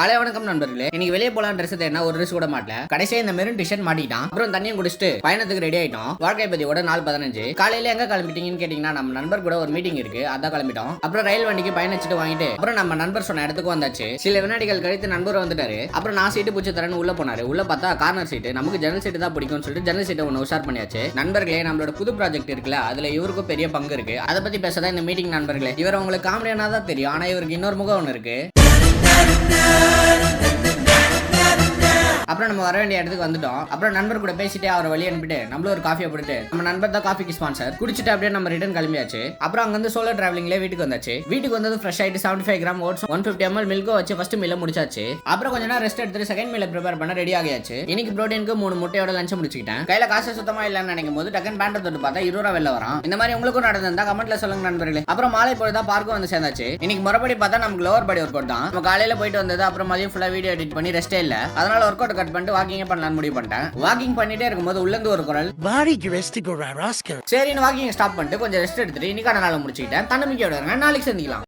காலை வணக்கம் நண்பர்களே. இன்னைக்கு வெளியே போலாம் ட்ரெஸ் தேடினா ஒரு ட்ரெஸ் கூட மாட்டல. கடைசியா இந்த மெரூன் டிஷர்ட் மாட்டிட்டான். அப்புறம் தண்ணியும் குடிச்சிட்டு பயணத்துக்கு ரெடி ஆயிட்டோம். வாழ்க்கை பதியோட நாள் 15. காலையில எங்க கிளம்பிட்டீங்கன்னு கேட்டீங்கன்னா நம்ம நண்பர் கூட ஒரு மீட்டிங் இருக்கு, அதான் கிளம்பிட்டோம். அப்புறம் ரயில் வண்டிக்கு பயணிச்சுட்டு வாங்கிட்டு அப்புறம் நம்ம நண்பர் சொன்ன இடத்துக்கு வந்தாச்சு. சில வினாடிகள் கழித்து நண்பர் வந்துட்டாரு. அப்புறம் நான் சீட்டு பூச்சி தரேன்னு உள்ள போனாரு. உள்ள பார்த்தா கார்னர் சீட்டு. நமக்கு ஜன்னல் சீட்டு தான் பிடிக்கும்னு சொல்லிட்டு ஜன்னல் சீட்டை ஒன்று உஷார் பண்ணியாச்சு. நண்பர்களே, நம்மளோட புது ப்ராஜெக்ட் இருக்குல்ல, அதுல இவருக்கும் பெரிய பங்கு இருக்கு. அதை பத்தி பேசதான் இந்த மீட்டிங். நண்பர்களே, இவர் உங்களுக்கு காமெடியானா தான் தெரியும், ஆனா இவருக்கு இன்னொரு முகம் ஒன்று இருக்கு. அப்புறம் நம்ம வர வேண்டிய இடத்துக்கு வந்துட்டோம். அப்புறம் நண்பர் கூட பேசிட்டு அவரை வழி அனுப்பிட்டு நம்மளும் ஒரு காஃபியை போட்டுட்டு நம்ம நண்பர் தான் காஃபிக்கு ஸ்பான்சர் குடிச்சிட்டு அப்படியே நம்ம ரிட்டர்ன் கிளம்பியாச்சு. அப்புறம் அங்க வந்து சோலோ டிராவலிங்ல வீட்டுக்கு வந்தாச்சு. வீட்டுக்கு வந்து ஃப்ரெஷ் ஆயிட்டு 75 கிராம் ஓட்ஸ் 150 ml மில்கோ வச்சு ஃபர்ஸ்ட் மீல முடிச்சாச்சு. அப்புறம் கொஞ்ச நேரம் ரெஸ்ட் எடுத்துட்டு செகண்ட் மீல ப்ரிப்பேர் பண்ண ரெடி ஆகியாச்சு. இன்னைக்கு புரோட்டீனுக்கு 3 முட்டையோட லஞ்ச் முடிச்சுக்கிட்டேன். கையில காசு சுத்தமா இல்லன்னு நினைக்கும் போது டக்குன்னு பேண்ட் தொட்டு பார்த்தா 20 ரூபா வெளில வரும். இந்த மாதிரி உங்களுக்கும் நடந்திருந்தா கமெண்ட்ல சொல்லுங்க நண்பர்களே. அப்புறம் மாலை பொழுதா பார்க்கும் வந்து சேர்ந்தாச்சு. இன்னைக்கு முறைப்படி பார்த்தா நமக்கு லோவர் பாடி ஒர்க் அவுட் தான். நம்ம காலையில போயிட்டு வந்தது. அப்புறம் மதியம் ஃபுல்லா வீடியோ எடிட் பண்ணி ரெஸ்டே இல்ல, அதனால ஒர்க் அவுட் கட் பண்ணிட்டு வாக்கிங் பண்ணலாம்னு முடிவு பண்ணிட்டேன். வாக்கிங் பண்ணிட்டே இருக்கும்போது உள்ள இருந்து ஒரு குரல், பாடிக்கு ரெஸ்ட் போறா ராஸ்கல். சரின்னு வாக்கிங் ஸ்டாப் பண்ணிட்டு கொஞ்சம் ரெஸ்ட் எடுத்துட்டு இன்னைக்கான நாளை முடிச்சுக்கிட்டேன். தன்னம்பிக்கையோட இருங்க, நாளைக்கு சந்திக்கலாம்.